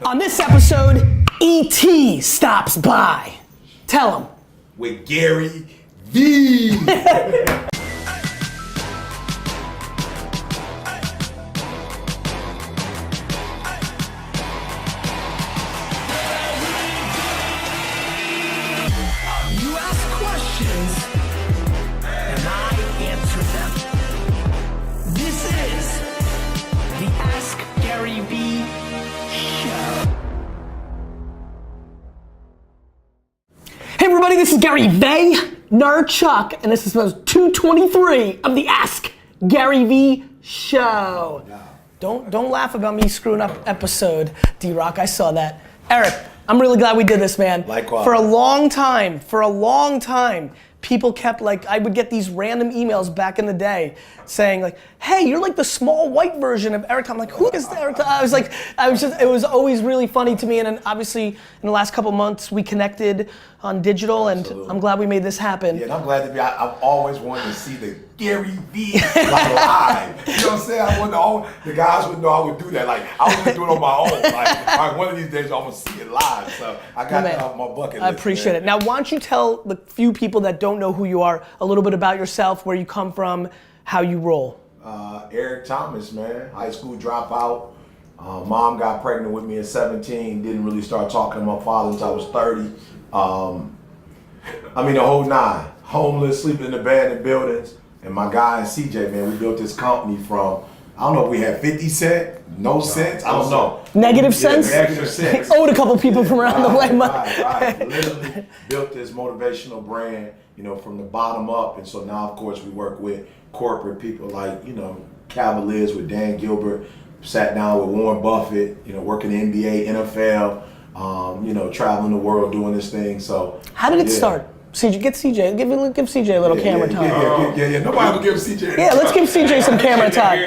On this episode, E.T. stops by. Tell him. With GaryVee. This is GaryVee, Nerd Chuck, and this is episode 223 of the Ask GaryVee Show. Don't laugh about me screwing up episode, D-Rock. I saw that. Eric, I'm really glad we did this, man. Likewise. For a long time, people kept I would get these random emails back in the day saying hey, you're like the small white version of Eric. I'm like, who is Eric? It was always really funny to me, and then obviously in the last couple months we connected on digital, and Absolutely. I'm glad we made this happen. Yeah, and I'm glad to be, I've always wanted to see the GaryVee live. You know what I'm saying? I wanted the guys would know I would do that. I was just doing it on my own. One of these days I'm gonna see it live. So I got that off my bucket list. I appreciate it. Now, why don't you tell the few people that don't know who you are a little bit about yourself, where you come from, how you roll? Eric Thomas, man, high school dropout. Mom got pregnant with me at 17. Didn't really start talking to my father until I was 30. The whole nine. Homeless, sleeping in abandoned buildings. And my guy and CJ, man, we built this company from, I don't know if we had 50 cents, no cents, I don't know. Negative cents? Negative cents. Owed a couple people from around the way. Right. Literally built this motivational brand, from the bottom up. And so now, of course, we work with corporate people like, Cavaliers with Dan Gilbert, sat down with Warren Buffett, working the NBA, NFL, traveling the world doing this thing. So how did it start? CJ, give CJ a little camera time. Yeah. Nobody will give CJ. Yeah, let's give CJ some camera time.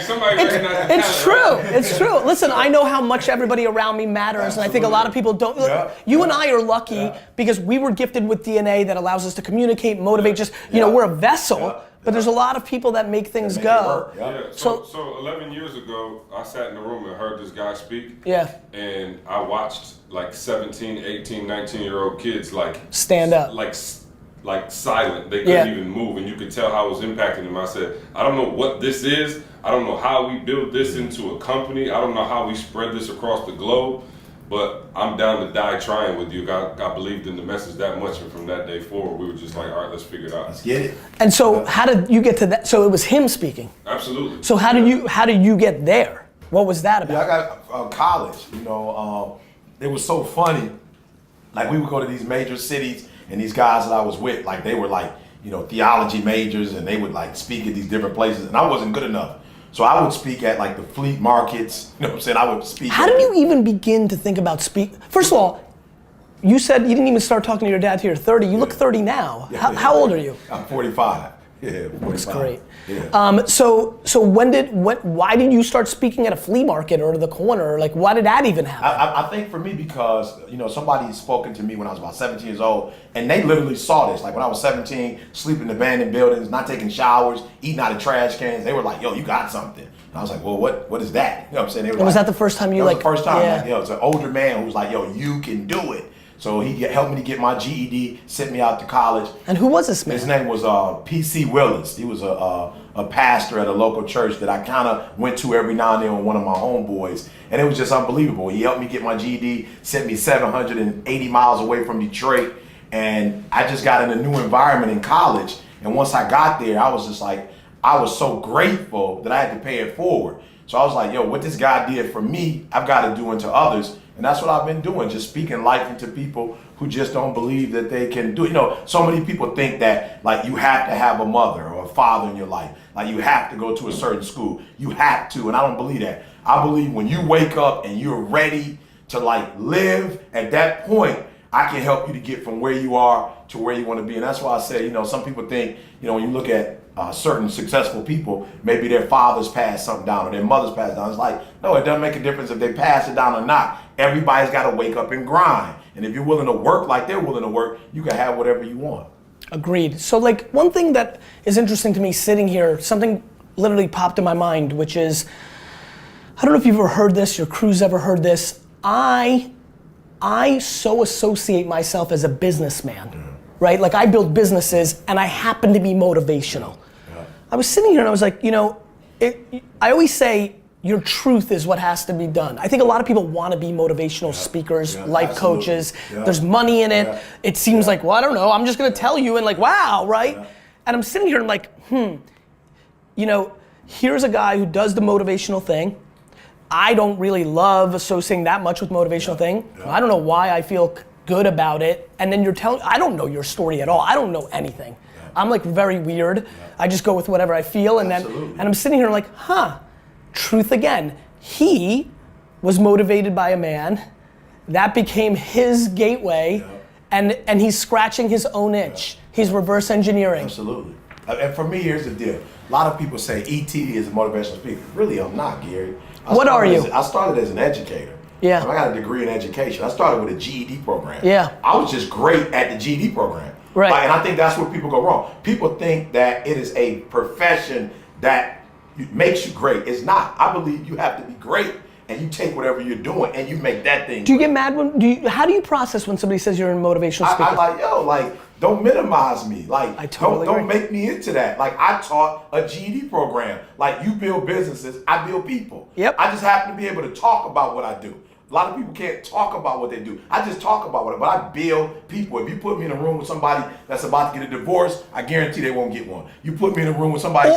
It's true. Listen, I know how much everybody around me matters, Absolutely. And I think a lot of people don't. Yeah. You and I are lucky because we were gifted with DNA that allows us to communicate, motivate. We're a vessel. But there's a lot of people that make things go. So 11 years ago, I sat in the room and heard this guy speak. Yeah. And I watched 17, 18, 19-year-old kids stand up. Silent. They couldn't even move, and you could tell how it was impacting them. I said, I don't know what this is. I don't know how we build this into a company. I don't know how we spread this across the globe. But I'm down to die trying with you. I believed in the message that much, and from that day forward, we were just all right, let's figure it out. Let's get it. And so, how did you get to that? So it was him speaking. Absolutely. So how did you get there? What was that about? Yeah, I got college. It was so funny. We would go to these major cities, and these guys that I was with, they were theology majors, and they would speak at these different places, and I wasn't good enough. So I would speak at the fleet markets, you know what I'm saying? I would speak. How did you even begin to think about speak? First of all, you said you didn't even start talking to your dad till you're 30. You look 30 now. How old are you? I'm 45. Yeah, 45. Looks great. Yeah. So why did you start speaking at a flea market or the corner? Why did that even happen? I think for me because, somebody spoken to me when I was about 17 years old, and they literally saw this. When I was 17, sleeping in abandoned buildings, not taking showers, eating out of trash cans, they were like, yo, you got something. And I was like, well, what is that? You know what I'm saying? They were was that the first time you that was the first time. Yeah. It's an older man who was like, yo, you can do it. So he helped me to get my GED, sent me out to college. And who was this man? His name was P.C. Willis. He was a pastor at a local church that I kind of went to every now and then with one of my homeboys. And it was just unbelievable. He helped me get my GED, sent me 780 miles away from Detroit. And I just got in a new environment in college. And once I got there, I was just I was so grateful that I had to pay it forward. So I was like, yo, what this guy did for me, I've got to do unto others. And that's what I've been doing, just speaking life into people who just don't believe that they can do it. So many people think that you have to have a mother or a father in your life. You have to go to a certain school. You have to, and I don't believe that. I believe when you wake up and you're ready to live, at that point, I can help you to get from where you are to where you want to be. And that's why I say, some people think, when you look at certain successful people, maybe their fathers passed something down or their mothers passed down. It's no, it doesn't make a difference if they pass it down or not. Everybody's got to wake up and grind. And if you're willing to work like they're willing to work, you can have whatever you want. Agreed. So one thing that is interesting to me sitting here, something literally popped in my mind, which is, I don't know if you've ever heard this, your crew's ever heard this. I so associate myself as a businessman, right? Like I build businesses and I happen to be motivational. I was sitting here and I was like, I always say your truth is what has to be done. I think a lot of people want to be motivational speakers, life coaches. There's money in it. It seems like, well, I don't know, I'm just gonna tell you and like, wow, right? And I'm sitting here and like, here's a guy who does the motivational thing. I don't really love associating that much with motivational thing. I don't know why I feel good about it. And then I don't know your story at all. I don't know anything. I'm like very weird. I just go with whatever I feel and I'm sitting here like, truth again. He was motivated by a man. That became his gateway and he's scratching his own itch. He's reverse engineering. Absolutely. And for me, here's the deal. A lot of people say ET is a motivational speaker. Really, I'm not, Gary. What are you? I started as an educator. Yeah. I got a degree in education. I started with a GED program. Yeah. I was just great at the GED program. Right. And I think that's where people go wrong. People think that it is a profession that makes you great. It's not. I believe you have to be great and you take whatever you're doing and you make that thing. Do you get mad how do you process when somebody says you're a motivational speaker? I like, don't minimize me. Like, I totally don't agree. make me into that. Like, I taught a GED program. Like, you build businesses, I build people. Yep. I just happen to be able to talk about what I do. A lot of people can't talk about what they do. I just talk about what, but I build people. If you put me in a room with somebody that's about to get a divorce, I guarantee they won't get one. You put me in a room with somebody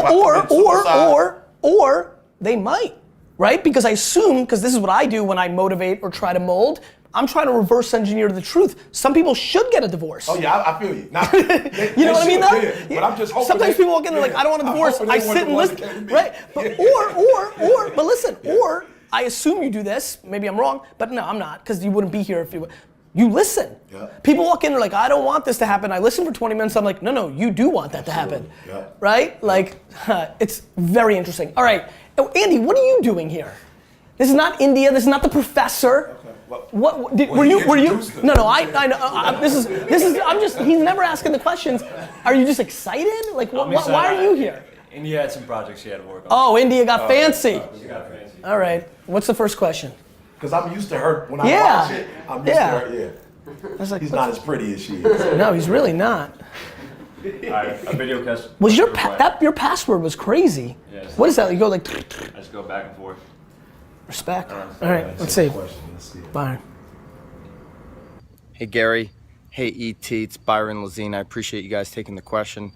or they might, right? Because I assume, because this is what I do when I motivate or try to mold, I'm trying to reverse engineer the truth. Some people should get a divorce. Oh yeah, I feel you. Now, you know what I mean though? Yeah. But I'm just hoping sometimes people walk in, they're like, I don't want a divorce. I sit and listen, right? But but listen, or I assume you do this, maybe I'm wrong, but no, I'm not, because you wouldn't be here if you listen. Yeah. People walk in, they're like, I don't want this to happen. I listen for 20 minutes, I'm like, no, you do want that to happen. Yeah. Right? Like, it's very interesting. All right, Andy, what are you doing here? This is not India, this is not the professor. Okay. Were you? No, I know. This is. I'm just. He's never asking the questions. Are you just excited? Like, why are you here? India had some projects she had to work on. Oh, India got fancy. She got fancy. All right. What's the first question? Because I'm used to her when I watch it. I'm used to her. Yeah. I was like, he's not as pretty as she is. No, he's really not. A video cast. Was your your password was crazy? Yes. What is that? You go like. I just go back and forth. Respect. All right. Let's see. Bye. Hey Gary, hey ET, it's Byron Lazine. I appreciate you guys taking the question.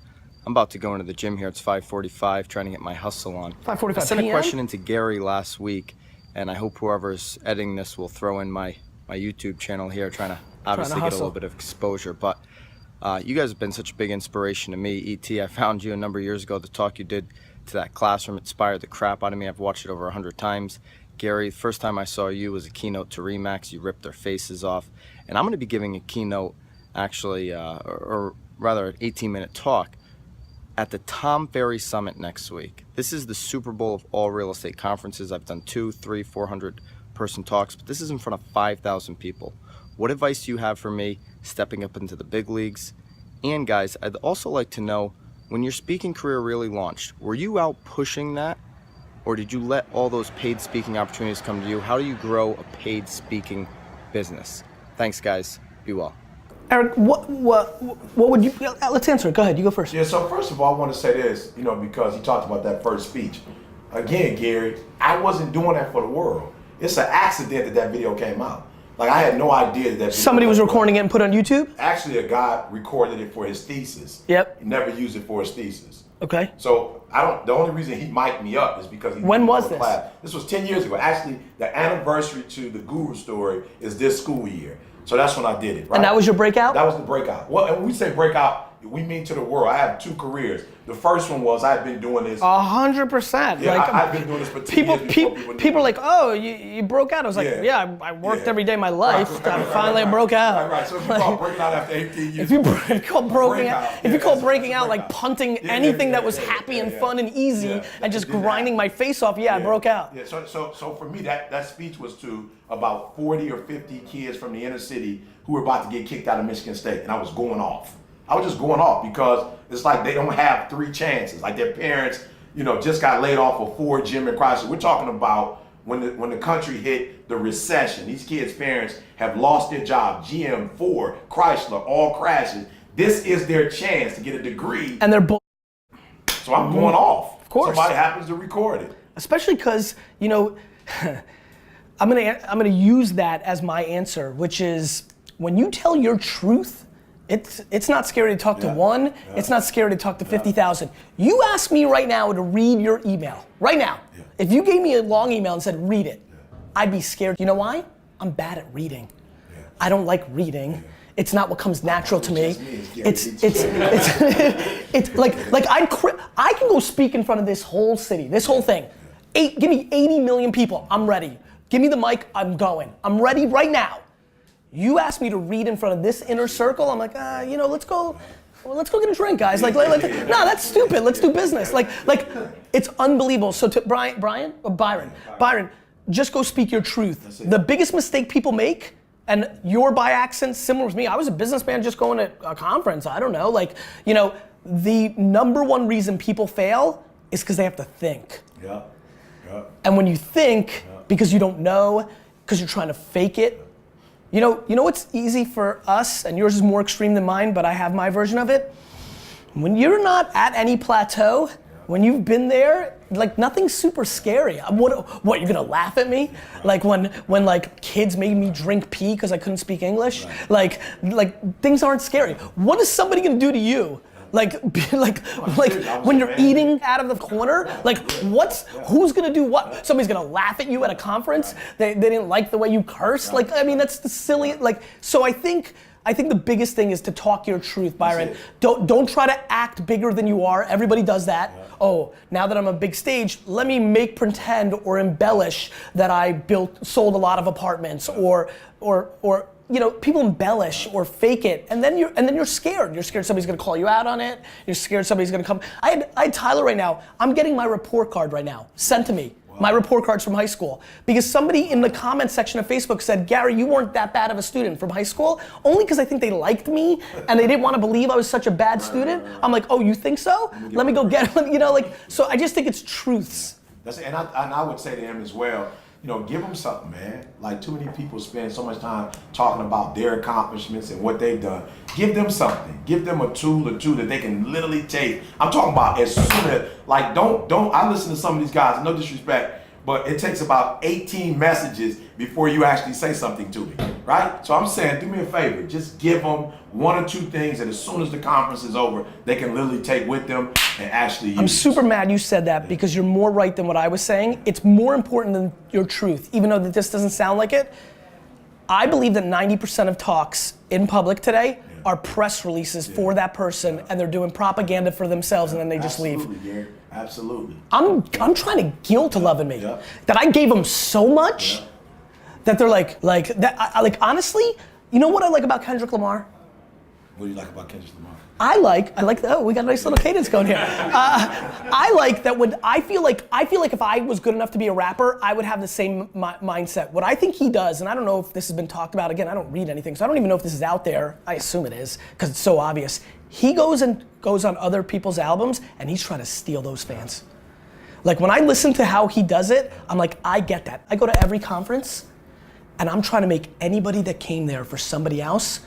I'm about to go into the gym here. It's 5:45, trying to get my hustle on. 5:45 I sent a PM? question into Gary last week, and I hope whoever's editing this will throw in my YouTube channel here, trying to obviously get a little bit of exposure. But you guys have been such a big inspiration to me. ET, I found you a number of years ago. The talk you did to that classroom inspired the crap out of me. I've watched it over 100 times. Gary, the first time I saw you was a keynote to Remax. You ripped their faces off. And I'm going to be giving a keynote, actually, or rather an 18-minute talk at the Tom Ferry Summit next week. This is the Super Bowl of all real estate conferences. I've done 200, 300, 400 person talks, but this is in front of 5,000 people. What advice do you have for me stepping up into the big leagues? And guys, I'd also like to know, when your speaking career really launched, were you out pushing that? Or did you let all those paid speaking opportunities come to you? How do you grow a paid speaking business? Thanks, guys. Be well. Eric, what would you, let's answer it. Go ahead, you go first. Yeah, so first of all, I want to say this, because he talked about that first speech. Again, Gary, I wasn't doing that for the world. It's an accident that video came out. Like, I had no idea that video somebody was recording it and put it on YouTube? Actually, a guy recorded it for his thesis. Yep. He never used it for his thesis. Okay. So the only reason he mic'd me up is because he when was this? Class. This was 10 years ago. Actually, the anniversary to the Guru story is this school year. So that's when I did it, right? And that was your breakout? That was the breakout. Well, and when we say breakout, we mean to the world. I have 2 careers. The first one was I've been doing this. 100%. Yeah, like, I've been doing this for 10 years. People are like, oh, you broke out. I was like, I worked every day of my life. Finally, I broke out. Right. So if you call breaking out after 18 years. If you call breaking out like punting anything that was happy and fun and easy and just grinding my face off, I broke out. Yeah. So for me, that speech was to about 40 or 50 kids from the inner city who were about to get kicked out of Michigan State, and I was going off. I was just going off because it's like they don't have 3 chances. Like their parents, just got laid off of Ford, Jim, and Chrysler. We're talking about when the country hit the recession. These kids' parents have lost their job. GM, Ford, Chrysler, all crashes. This is their chance to get a degree. And they're so I'm going off. Of course. Somebody happens to record it. Especially because, you know, I'm gonna use that as my answer, which is when you tell your truth, it's not scary to talk to one, it's not scary to talk to 50,000. You ask me right now to read your email, right now. If you gave me a long email and said read it, I'd be scared. You know why? I'm bad at reading. I don't like reading. It's not what comes natural to me. It's like I can go speak in front of this whole city, this whole thing. Give me 80 million people, I'm ready. Give me the mic, I'm going. I'm ready right now. You asked me to read in front of this inner circle, I'm like, you know, let's go get a drink, guys. No, that's stupid, let's do business. Like, it's unbelievable. So to Byron, just go speak your truth. The biggest mistake people make, and you're by accident similar to me, I was a businessman just going to a conference, I don't know. Like, you know, the number one reason people fail is because they have to think. Yeah. And when you think, because you don't know, because you're trying to fake it, you know what's easy for us, and yours is more extreme than mine, but I have my version of it. When you're not at any plateau, when you've been there, like nothing's super scary. What, you're gonna laugh at me? Like when like kids made me drink pee because I couldn't speak English? Like things aren't scary. What is somebody gonna do to you? Like when you're eating out of the corner, like who's gonna do what? Somebody's gonna laugh at you at a conference? They didn't like the way you curse? Like, I mean, that's the silly, like, so I think the biggest thing is to talk your truth, Byron. Don't try to act bigger than you are. Everybody does that. Oh, now that I'm on a big stage, let me pretend or embellish that I sold a lot of apartments, or you know, people embellish or fake it, and then you're scared. You're scared somebody's gonna call you out on it. You're scared somebody's gonna come. I had Tyler right now. I'm getting my report card right now sent to me. My report cards from high school, because somebody in the comment section of Facebook said, Gary, you weren't that bad of a student from high school, only because I think they liked me and they didn't want to believe I was such a bad student. I'm like, oh, you think so? Let me go get it. You know, like, so I just think it's truths. And I would say to him as well, you know, give them something, man. Like, too many people spend so much time talking about their accomplishments and what they've done. Give them something. Give them a tool or two that they can literally take. I'm talking about as soon as, like, don't, I listen to some of these guys, no disrespect, but it takes about 18 messages before you actually say something to me, right? So I'm saying, do me a favor, just give them one or two things that as soon as the conference is over, they can literally take with them and actually use. I'm super mad you said that, because you're more right than what I was saying. It's more important than your truth, even though that this doesn't sound like it. I believe that 90% of talks in public today are press releases for that person, and they're doing propaganda for themselves, and then they just leave. Gary. Absolutely. I'm trying to guilt loving me that I gave them so much that they're like that. Like, honestly, you know what I like about Kendrick Lamar? What do you like about Kendrick Lamar? I like that. Oh, we got a nice little cadence going here. I like that when I feel like if I was good enough to be a rapper, I would have the same mindset. What I think he does, and I don't know if this has been talked about. Again, I don't read anything, so I don't even know if this is out there. I assume it is because it's so obvious. He goes on other people's albums and he's trying to steal those fans. Like, when I listen to how he does it, I'm like, I get that. I go to every conference and I'm trying to make anybody that came there for somebody else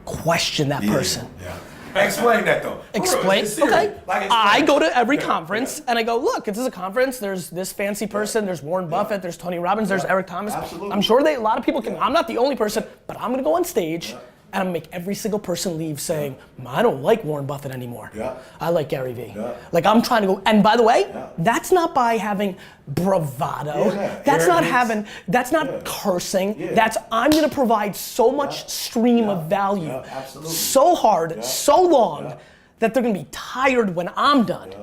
question that person. Yeah. Explain that though. Explain. Okay. Like, I go to every conference and I go, look, this is a conference. There's this fancy person. There's Warren Buffett. There's Tony Robbins. There's Eric Thomas. Absolutely. I'm sure a lot of people can. I'm not the only person, but I'm gonna go on stage and I'm gonna make every single person leave saying, I don't like Warren Buffett anymore. I like GaryVee. Like, I'm trying to go. And by the way, that's not by having bravado. That's not having. That's not cursing. That's, I'm gonna provide so much stream of value, so hard, so long, that they're gonna be tired when I'm done.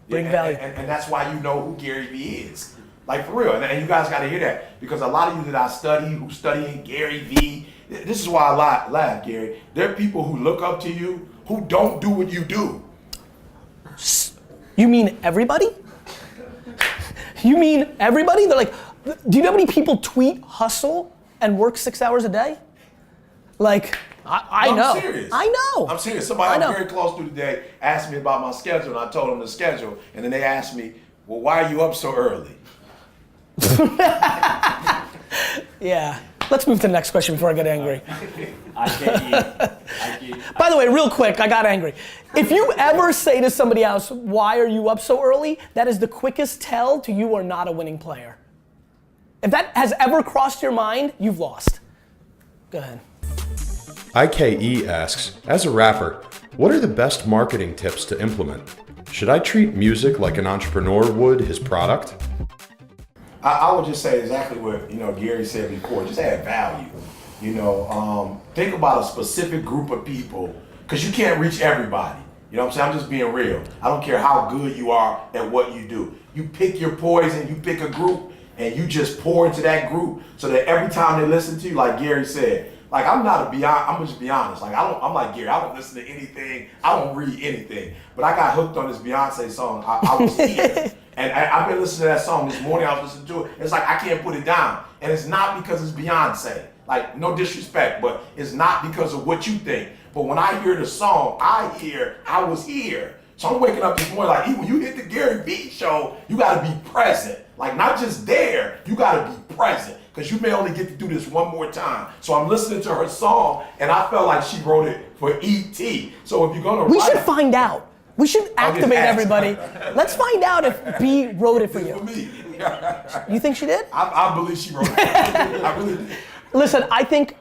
Bring value. And that's why you know who GaryVee is. Like, for real. And you guys gotta hear that, because a lot of you that I study, who study GaryVee, this is why I laugh, Gary. There are people who look up to you who don't do what you do. You mean everybody? You mean everybody? They're like, do you know how many people tweet, hustle, and work 6 hours a day? Like, I know. I'm serious. I know. I'm serious. Somebody I'm very close to today asked me about my schedule, and I told them the schedule, and then they asked me, well, why are you up so early? Yeah. Let's move to the next question before I get angry. I get By the way, real quick, I got angry. If you ever say to somebody else, why are you up so early? That is the quickest tell to you are not a winning player. If that has ever crossed your mind, you've lost. Go ahead. IKE asks, as a rapper, what are the best marketing tips to implement? Should I treat music like an entrepreneur would his product? I would just say exactly what Gary said before. Just add value. Think about a specific group of people, because you can't reach everybody. You know what I'm saying? I'm just being real. I don't care how good you are at what you do. You pick your poison. You pick a group, and you just pour into that group, so that every time they listen to you, like Gary said, like I'm gonna just be honest. Like I'm like Gary. I don't listen to anything. I don't read anything. But I got hooked on this Beyonce song. I was here. And I've been listening to that song this morning. I was listening to it. It's like I can't put it down. And it's not because it's Beyonce. Like, no disrespect, but it's not because of what you think. But when I hear the song, I was here. So I'm waking up this morning like, when you hit the GaryVee show, you gotta be present. Like, not just there, you gotta be present. Because you may only get to do this one more time. So I'm listening to her song, and I felt like she wrote it for E.T. So if you're gonna We should find out. We should activate ask. everybody. Let's find out if B wrote it for you. For me. You think she did? I believe she wrote it. I really did. Listen, I think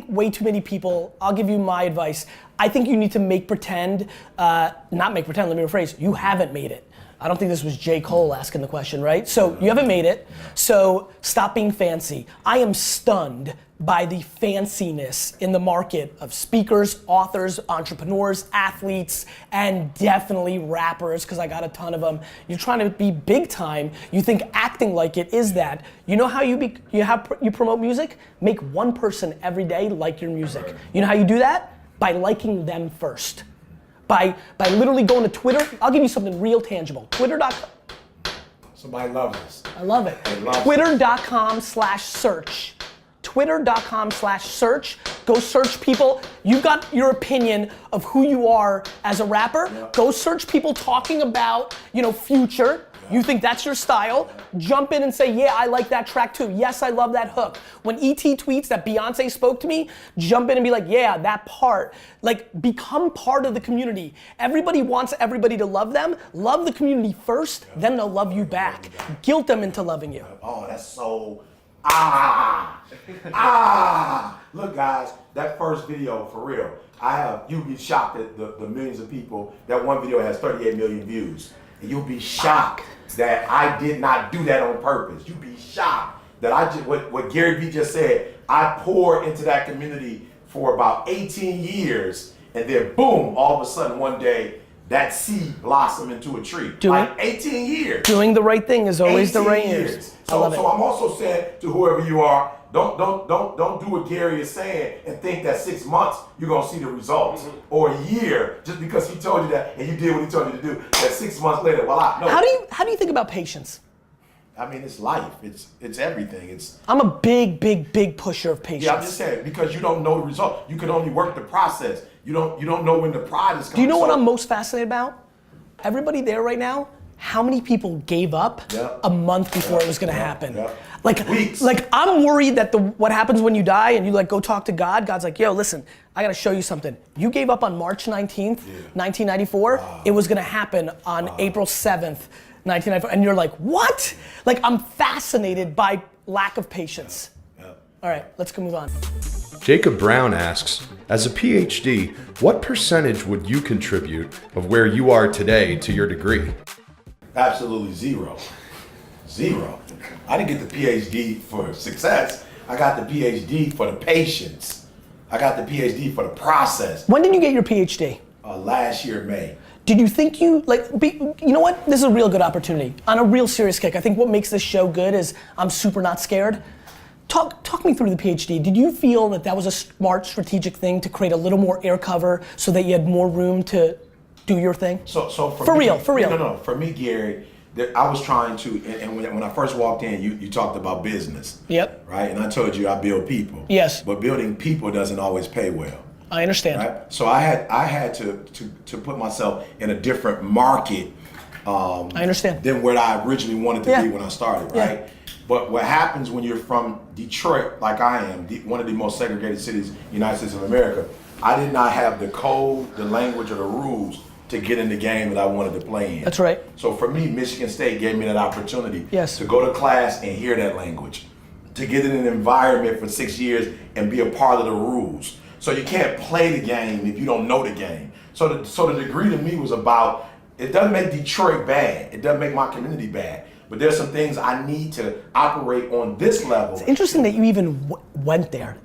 way too many people, I'll give you my advice. I think you need to not make pretend, let me rephrase, you haven't made it. I don't think this was J. Cole asking the question, right? So you haven't made it, so stop being fancy. I am stunned by the fanciness in the market of speakers, authors, entrepreneurs, athletes, and definitely rappers, because I got a ton of them. You're trying to be big time. You think acting like it is that. You know how you promote music? Make one person every day like your music. You know how you do that? By liking them first. By literally going to Twitter. I'll give you something real tangible. Twitter.com. Somebody loves this. I love it. Twitter.com/search. Twitter.com/search. Go search people. You've got your opinion of who you are as a rapper. Yeah. Go search people talking about, Future. Yeah. You think that's your style. Yeah. Jump in and say, yeah, I like that track too. Yes, I love that hook. When E.T. tweets that Beyonce spoke to me, jump in and be like, yeah, that part. Like, become part of the community. Everybody wants everybody to love them. Love the community first, then they'll love you back. Guilt them into loving you. Oh, that's so... Look, guys, that first video, for real, you'll be shocked at the millions of people. That one video has 38 million views. And you'll be shocked that I did not do that on purpose. You'll be shocked that what GaryVee just said, I poured into that community for about 18 years, and then boom, all of a sudden one day, that seed blossomed into a tree. 18 years. Doing the right thing is always the right years. So I'm also saying to whoever you are, don't do what Gary is saying and think that 6 months you're gonna see the results, or a year just because he told you that and you did what he told you to do. That 6 months later, voila. No. How do you think about patience? I mean, it's life. It's everything. I'm a big pusher of patience. Yeah, I'm just saying, because you don't know the result. You can only work the process. You don't know when the pride is coming. Do you know what I'm most fascinated about? Everybody there right now, how many people gave up a month before it was gonna happen? Like, weeks. Like, I'm worried that what happens when you die and you go talk to God, God's like, yo, listen, I gotta show you something. You gave up on March 19th, 1994. Wow. It was gonna happen on April 7th, 1994. And you're like, what? Like, I'm fascinated by lack of patience. All right, let's go move on. Jacob Brown asks, as a PhD, what percentage would you contribute of where you are today to your degree? Absolutely zero. Zero. I didn't get the PhD for success. I got the PhD for the patience. I got the PhD for the process. When did you get your PhD? Last year, May. Did you think you know what? This is a real good opportunity. On a real serious kick, I think what makes this show good is I'm super not scared. Talk me through the PhD. Did you feel that was a smart strategic thing to create a little more air cover so that you had more room to do your thing? So for real. No. For me, Gary, I was trying to, and when I first walked in, you talked about business. Yep. Right? And I told you I build people. Yes. But building people doesn't always pay well. I understand. Right? So I had to put myself in a different market I understand. than where I originally wanted to be when I started, right? But what happens when you're from Detroit, like I am, one of the most segregated cities in the United States of America, I did not have the code, the language, or the rules to get in the game that I wanted to play in. That's right. So for me, Michigan State gave me that opportunity to go to class and hear that language, to get in an environment for 6 years and be a part of the rules. So you can't play the game if you don't know the game. So the degree to me was about, it doesn't make Detroit bad. It doesn't make my community bad. But there's some things I need to operate on this level. It's interesting that you even went there.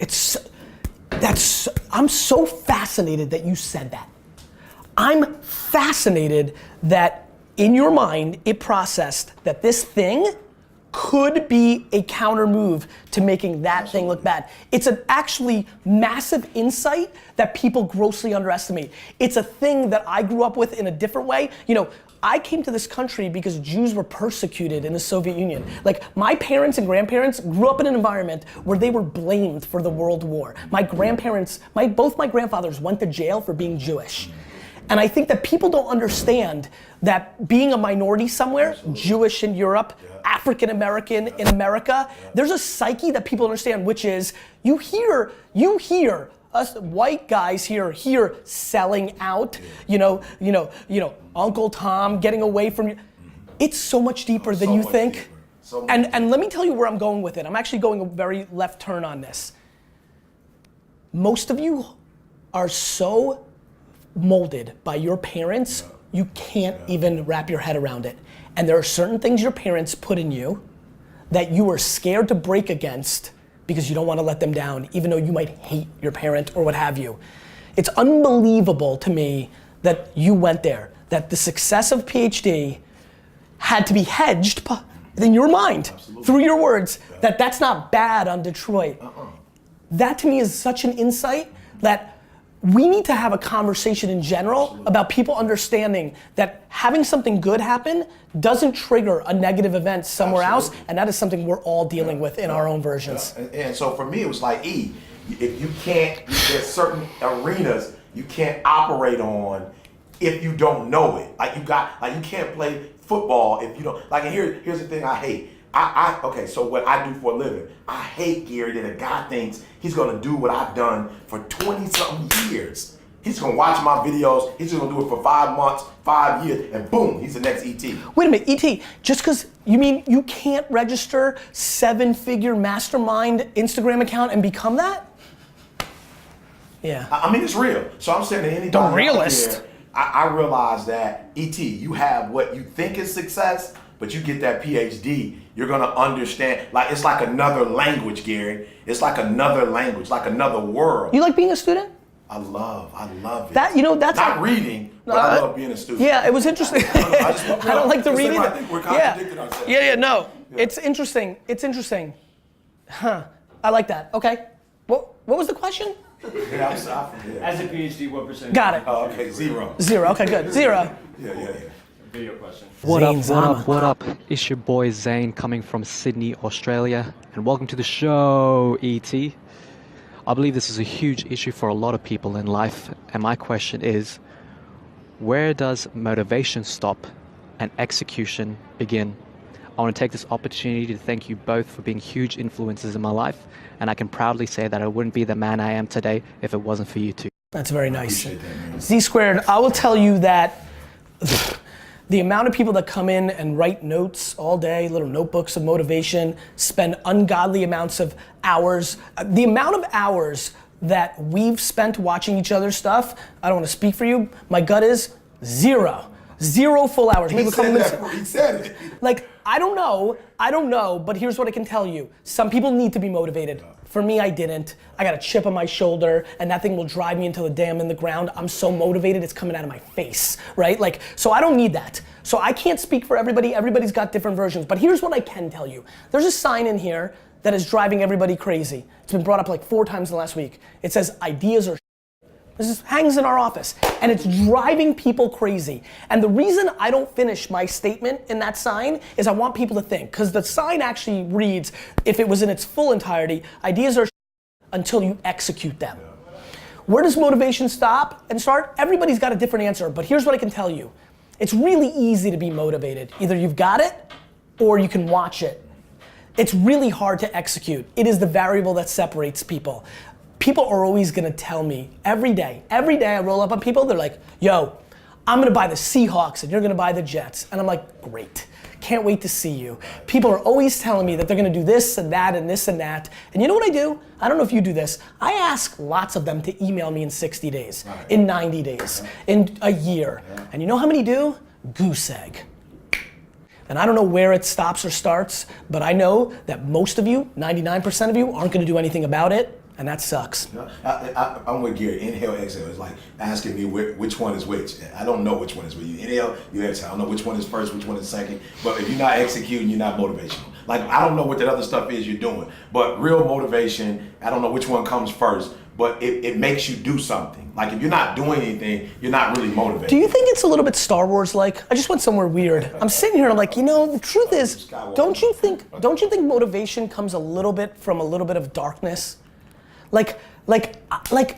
I'm so fascinated that you said that. I'm fascinated that in your mind it processed that this thing could be a counter move to making that thing look bad. It's an actually massive insight that people grossly underestimate. It's a thing that I grew up with in a different way. You know, I came to this country because Jews were persecuted in the Soviet Union. Like, my parents and grandparents grew up in an environment where they were blamed for the World War. My grandparents, both my grandfathers went to jail for being Jewish. And I think that people don't understand that being a minority somewhere, Jewish in Europe, African American in America, there's a psyche that people understand, which is you hear us white guys here selling out, you know, Uncle Tom getting away from you. It's so much deeper than you think. And let me tell you where I'm going with it. I'm actually going a very left turn on this. Most of you are so molded by your parents, you can't even wrap your head around it. And there are certain things your parents put in you that you are scared to break against because you don't want to let them down, even though you might hate your parent or what have you. It's unbelievable to me that you went there, that the success of PhD had to be hedged in your mind, through your words, that that's not bad on Detroit. That to me is such an insight that we need to have a conversation in general about people understanding that having something good happen doesn't trigger a negative event somewhere else, and that is something we're all dealing with in our own versions. And so for me, it was like, if you can't, there's certain arenas you can't operate on if you don't know it. Like you can't play football if you don't, like, and here's the thing I hate. Okay, so what I do for a living, I hate, Gary, that a guy thinks he's gonna do what I've done for 20-something years. He's gonna watch my videos, he's just gonna do it for 5 months, 5 years, and boom, he's the next ET. Wait a minute, ET, just because you mean you can't register 7-figure mastermind Instagram account and become that? Yeah. I mean, it's real. So I'm saying to anybody The realist. out there, I realize that, ET, you have what you think is success, but you get that PhD, you're gonna understand, like, it's like another language, Gary. It's like another language, like another world. You like being a student? I love it. That, you know, that's not reading, but I love being a student. Yeah, it was interesting. I don't like the reading. I think we're contradicting ourselves. No. Yeah. It's interesting. Huh. I like that. Okay. What was the question? Yeah, I'm sorry. As a PhD, what percentage? Got it. Oh, okay, zero. Okay, good. Zero. Yeah. Video question. What up? It's your boy Zane coming from Sydney, Australia, and welcome to the show, ET. I believe this is a huge issue for a lot of people in life, and my question is, where does motivation stop and execution begin? I want to take this opportunity to thank you both for being huge influences in my life, and I can proudly say that I wouldn't be the man I am today if it wasn't for you two. That's very nice. Z Squared, I will tell you that the amount of people that come in and write notes all day, little notebooks of motivation, spend ungodly amounts of hours. The amount of hours that we've spent watching each other's stuff, I don't want to speak for you, my gut is zero. 0 full hours. He said it. Like, I don't know, but here's what I can tell you. Some people need to be motivated. For me, I didn't. I got a chip on my shoulder, and that thing will drive me until the day I'm in the ground. I'm so motivated, it's coming out of my face, right? Like, so I don't need that. So I can't speak for everybody. Everybody's got different versions, but here's what I can tell you. There's a sign in here that is driving everybody crazy. It's been brought up like 4 times in the last week. It says, ideas are This just hangs in our office, and it's driving people crazy. And the reason I don't finish my statement in that sign is I want people to think, because the sign actually reads, if it was in its full entirety, ideas are until you execute them. Where does motivation stop and start? Everybody's got a different answer, but here's what I can tell you. It's really easy to be motivated. Either you've got it or you can watch it. It's really hard to execute. It is the variable that separates people. People are always gonna tell me every day I roll up on people, they're like, yo, I'm gonna buy the Seahawks and you're gonna buy the Jets. And I'm like, great, can't wait to see you. People are always telling me that they're gonna do this and that and this and that. And you know what I do? I don't know if you do this. I ask lots of them to email me in 60 days, in 90 days, in a year. And you know how many do? Goose egg. And I don't know where it stops or starts, but I know that most of you, 99% of you, aren't gonna do anything about it, and that sucks. I'm with Gary. Inhale, exhale. It's like asking me which one is which. I don't know which one is which. You inhale, you exhale. I don't know which one is first, which one is second. But if you're not executing, you're not motivational. Like, I don't know what that other stuff is you're doing. But real motivation, I don't know which one comes first, but it makes you do something. Like, if you're not doing anything, you're not really motivated. Do you think it's a little bit Star Wars like? I just went somewhere weird. I'm sitting here and I'm like, you know, the truth is, don't you think motivation comes a little bit from a little bit of darkness? Like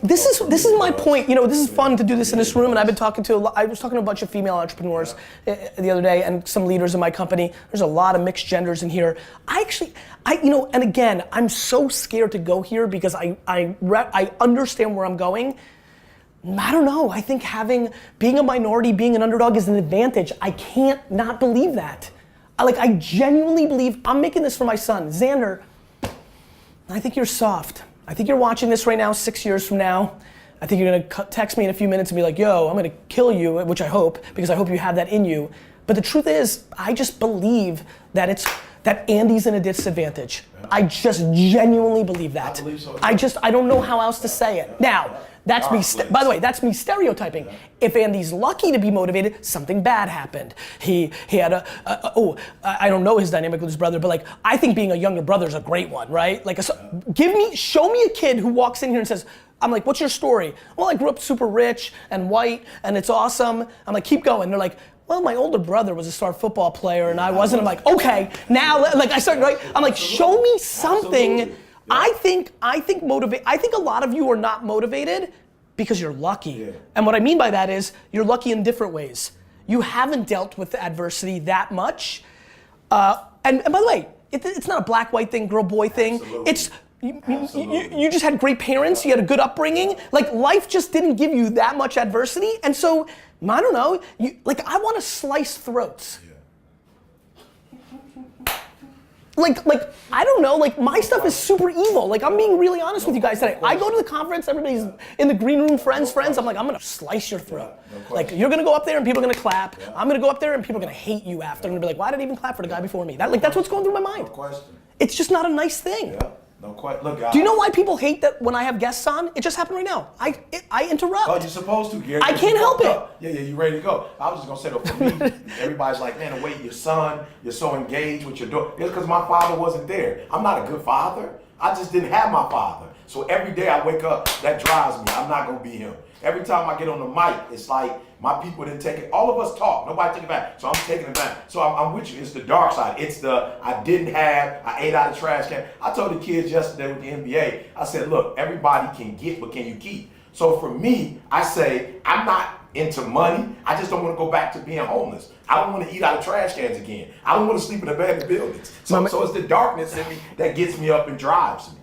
this is my point. You know, this is fun to do this in this room, and I was talking to a bunch of female entrepreneurs the other day, and some leaders in my company. There's a lot of mixed genders in here. And again, I'm so scared to go here because I understand where I'm going. I don't know. I think being a minority, being an underdog is an advantage. I can't not believe that. I genuinely believe, I'm making this for my son, Xander. I think you're soft. I think you're watching this right now 6 years from now. I think you're gonna text me in a few minutes and be like, yo, I'm gonna kill you, which I hope, because I hope you have that in you. But the truth is, I just believe that Andy's in a disadvantage. I just genuinely believe that. I believe so. I don't know how else to say it. Now, that's me, by the way, that's me stereotyping. If Andy's lucky to be motivated, something bad happened. He had I don't know his dynamic with his brother, but I think being a younger brother is a great one, right? Show me a kid who walks in here and says, I'm like, what's your story? Well, I grew up super rich and white and it's awesome. I'm like, keep going. They're like, well, my older brother was a star football player and I wasn't. I'm like, okay, now, I start, right? I'm like, show me something. Absolutely. I think a lot of you are not motivated because you're lucky. Yeah. And what I mean by that is you're lucky in different ways. You haven't dealt with adversity that much. And by the way, it's not a black, white thing, girl, boy thing. Absolutely. It's you just had great parents, you had a good upbringing. Life just didn't give you that much adversity. And so, I don't know, I want to slice throats. I don't know, my stuff is super evil. I'm being really honest with you guys today. I go to the conference, everybody's in the green room, friends. I'm like, I'm gonna slice your throat. You're gonna go up there and people are gonna clap. I'm gonna go up there and people are gonna hate you after. I'm gonna be like, why did I even clap for the guy before me? That's what's going through my mind. No question. It's just not a nice thing. Yeah. No question. Look, do you know why people hate that when I have guests on? It just happened right now. I interrupt. Oh, you're supposed to, Gary. I can't help it. Yeah, you ready to go. I was just gonna say though, for me, everybody's like, man, the way your son, you're so engaged with your daughter. It's because my father wasn't there. I'm not a good father. I just didn't have my father. So every day I wake up, that drives me. I'm not gonna be him. Every time I get on the mic, it's like my people didn't take it. All of us talk. Nobody took it back. So I'm taking it back. So I'm with you. It's the dark side. It's I didn't have. I ate out of the trash can. I told the kids yesterday with the NBA, I said, look, everybody can get, but can you keep? So for me, I say, I'm not into money. I just don't want to go back to being homeless. I don't want to eat out of trash cans again. I don't want to sleep in abandoned buildings. So it's the darkness in me that gets me up and drives me.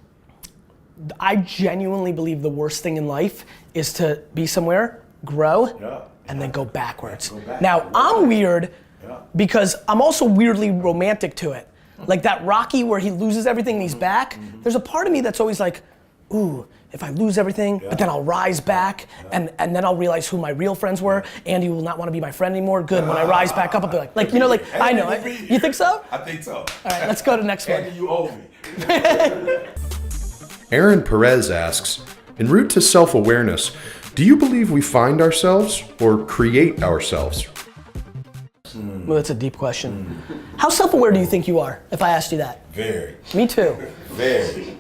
I genuinely believe the worst thing in life is to be somewhere, grow, and then go backwards. Now, I'm weird because I'm also weirdly romantic to it. Like that Rocky where he loses everything and he's back. There's a part of me that's always like, ooh, if I lose everything, but then I'll rise back and then I'll realize who my real friends were. Andy will not want to be my friend anymore. Good, when I rise back up, I'll be like I know. You think so? I think so. All right, let's go to the next one. Andy, you owe me. Aaron Perez asks, en route to self-awareness, do you believe we find ourselves or create ourselves? Well, that's a deep question. How self-aware do you think you are, if I asked you that? Very. Me too. Very.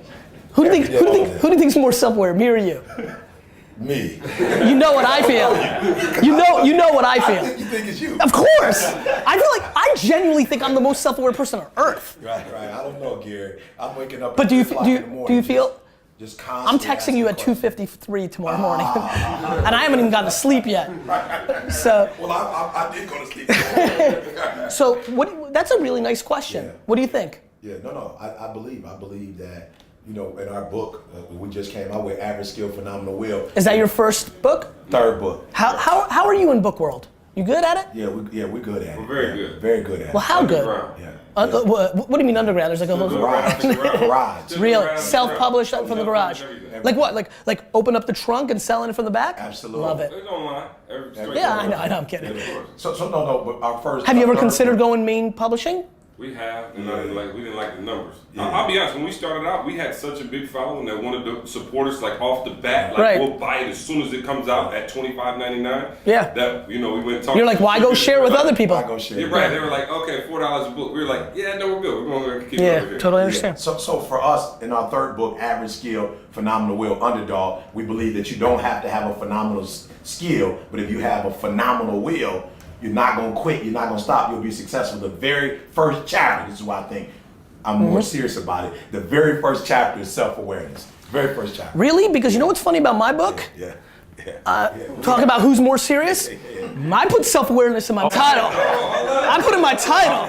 Who do you think's more self-aware, me or you? Me. You know what I feel. You know what I feel. You think it's you. Of course. I feel like I genuinely think I'm the most self-aware person on earth. Right. I don't know, Gary. I'm waking up But at 3 o'clock in the morning. do you feel? Just I'm constantly texting you at asking questions. 2:53 tomorrow morning, and I haven't even gotten to sleep yet. So, Well, I did go to sleep. so that's a really nice question. Yeah. What do you think? Yeah, no. I believe that, you know, in our book, we just came out with Average Skill, Phenomenal Will. Is that your first book? Third book. How are you in book world? You good at it? Yeah, we're good at it. We're very good. Very good at it. Well, how good? Underground. Yeah. What do you mean underground? There's like a whole Garage. Still real around, self-published around. from the garage. Everything. Like what? Like open up the trunk and selling it from the back? Absolutely. Love it. It's online. Yeah, I know. I'm kidding. So no, but our first. Have you ever third considered book- going main publishing? We have, and we didn't like the numbers. Yeah. I'll be honest, when we started out, we had such a big following that wanted to support us like off the bat. Like Right. we'll buy it as soon as it comes out at $25.99. Yeah. That, you know, we went and talked. You're like, why go share with other people? I go share. You're right. They were like, okay, $4 a book. We were like, yeah, no, we're good. We're going to keep it Yeah, over here. totally Yeah. understand. So for us, in our third book, Average Skill, Phenomenal Will, Underdog, we believe that you don't have to have a phenomenal skill, but if you have a phenomenal will, you're not gonna quit, you're not gonna stop, you'll be successful. The very first chapter, this is why I think I'm more serious about it. The very first chapter is self-awareness. Very first chapter. Really? Because you know what's funny about my book? Yeah. Talking about who's more serious? I put self-awareness in my title. I put in my title.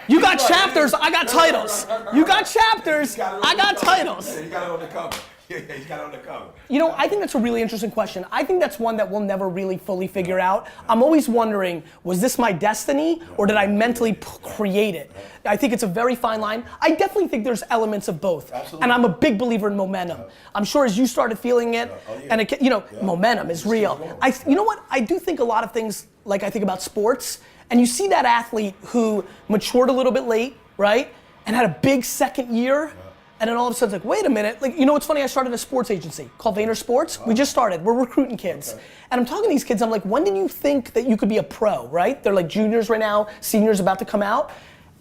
You got chapters, I got titles. You got chapters, I got titles. You got it on the cover. Yeah, you got it on the cover. You know, I think that's a really interesting question. I think that's one that we'll never really fully figure out. I'm always wondering, was this my destiny or did I mentally create it? I think it's a very fine line. I definitely think there's elements of both. Absolutely. And I'm a big believer in momentum. I'm sure as you started feeling it, and it, you know, momentum is real. You know what? I do think a lot of things, like I think about sports, and you see that athlete who matured a little bit late, right? And had a big second year. And then all of a sudden it's like, wait a minute, like, you know what's funny? I started a sports agency called Vayner Sports. We just started, we're recruiting kids. And I'm talking to these kids, I'm like, when did you think that you could be a pro, right? They're like juniors right now, seniors about to come out.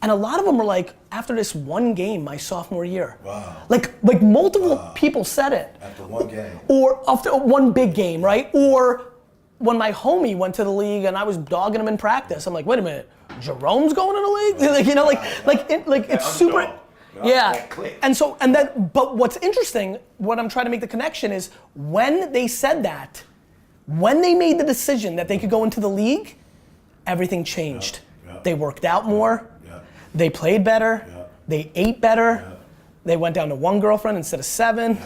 And a lot of them are like, after this one game my sophomore year. Wow. Like multiple people said it. After one game. Or after one big game, right? Or when my homie went to the league and I was dogging him in practice, I'm like, wait a minute, Jerome's going to the league? Like, you know, it's super. Underdog. Yeah, That click. but what's interesting, what I'm trying to make the connection is when they said that, when they made the decision that they could go into the league, everything changed. Yeah. They worked out more, Yeah. they played better, Yeah. they ate better, Yeah. they went down to one girlfriend instead of 7.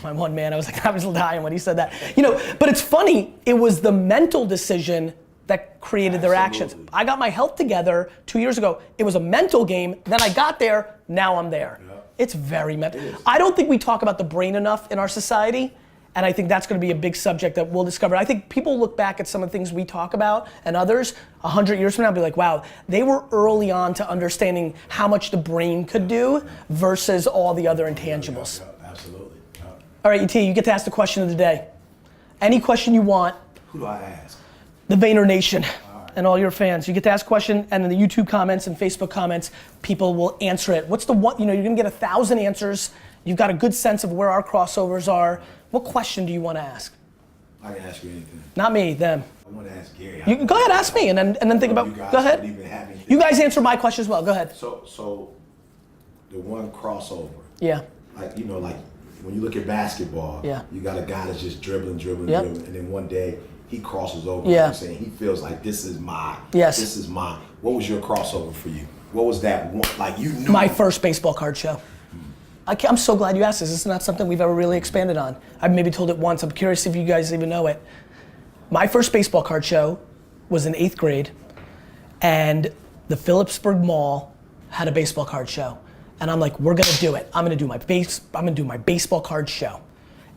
My one man, I was dying when he said that. You know, but it's funny, it was the mental decision that created their actions. Absolutely. I got my health together 2 years ago. It was a mental game. Then I got there. Now I'm there. Yeah. It's very mental. I don't think we talk about the brain enough in our society. And I think that's going to be a big subject that we'll discover. I think people look back at some of the things we talk about and others 100 years from now and be like, wow, they were early on to understanding how much the brain could do versus all the other intangibles. Yeah, absolutely. Yeah. All right, ET, you get to ask the question of the day. Any question you want. Who do I ask? The Vayner Nation and all your fans. You get to ask a question, and in the YouTube comments and Facebook comments, people will answer it. What's the one, you know, you're gonna get 1,000 answers. You've got a good sense of where our crossovers are. What question do you want to ask? I can ask you anything. Not me, them. I want to ask Gary. You can go ahead, ask me, and then think about. You guys Go ahead. don't even have anything. You guys answer my question as well. Go ahead. So the one crossover. Yeah. Like, you know, like when you look at basketball, Yeah. you got a guy that's just dribbling, Yep. and then one day he crosses over. Yeah. And saying he feels like this is mine. Yes. This is mine. What was your crossover for you? What was that one? Like you knew. My first baseball card show. I'm so glad you asked this. This is not something we've ever really expanded on. I've maybe told it once. I'm curious if you guys even know it. My first baseball card show was in 8th grade, and the Phillipsburg Mall had a baseball card show. And I'm like, we're gonna do it. I'm gonna do my baseball card show.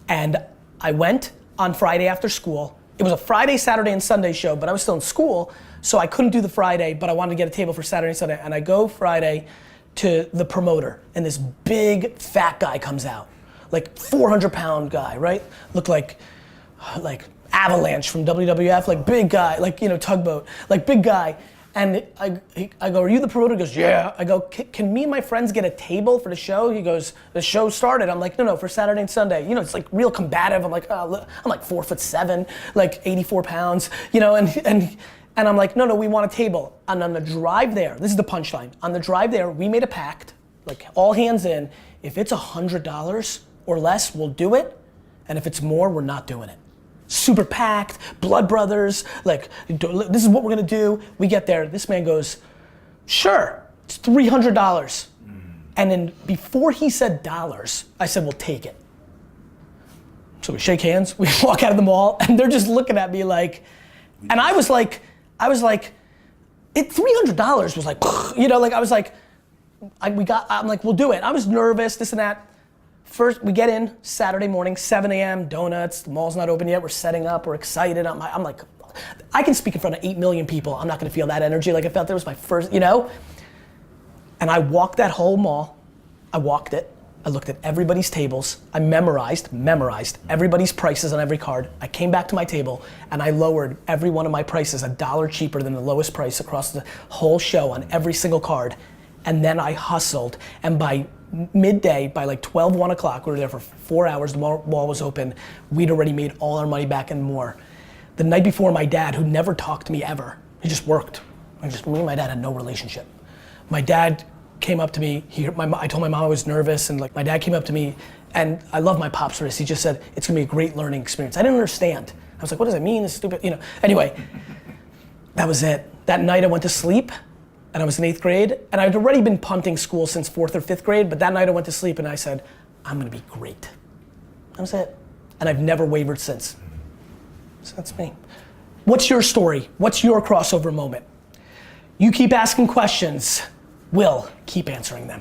And I went on Friday after school. It was a Friday, Saturday, and Sunday show, but I was still in school, so I couldn't do the Friday, but I wanted to get a table for Saturday and Sunday. And I go Friday to the promoter, and this big fat guy comes out, like 400-pound guy, right? Looked like Avalanche from WWF, like big guy, like, you know, tugboat, like big guy. And I go, are you the promoter? He goes, yeah. I go, can me and my friends get a table for the show? He goes, the show started. I'm like, no, for Saturday and Sunday. You know, it's like real combative. I'm like, I'm like 4'7", like 84 pounds, you know, and I'm like, no, we want a table. And on the drive there, this is the punchline. On the drive there, we made a pact, like all hands in. If it's $100, or less, we'll do it. And if it's more, we're not doing it. Super packed, blood brothers, like, this is what we're gonna do. We get there, this man goes, sure, it's $300. And then before he said dollars, I said, well, take it. So we shake hands, we walk out of the mall, and they're just looking at me like, and I was like, $300 was like, you know, like I was like, I'm like, we'll do it. I was nervous, this and that. First, we get in Saturday morning, 7 a.m., donuts, the mall's not open yet, we're setting up, we're excited. I'm like, I can speak in front of 8 million people, I'm not gonna feel that energy like I felt. That was my first, you know? And I walked that whole mall, I walked it, I looked at everybody's tables, I memorized everybody's prices on every card. I came back to my table and I lowered every one of my prices $1 cheaper than the lowest price across the whole show on every single card. And then I hustled, and by midday, by like 12, 1 o'clock, we were there for 4 hours, the mall was open, we'd already made all our money back and more. The night before, my dad, who never talked to me ever, he just worked. Me and my dad had no relationship. My dad came up to me, I told my mom I was nervous, and like my dad came up to me, and I love my pops for this, he just said, it's gonna be a great learning experience. I didn't understand. I was like, what does it mean, this stupid, you know? Anyway, that was it. That night I went to sleep, and I was in 8th grade, and I'd already been punting school since 4th or 5th grade, but that night I went to sleep and I said, I'm gonna be great. That was it. And I've never wavered since. So that's me. What's your story? What's your crossover moment? You keep asking questions, we'll keep answering them.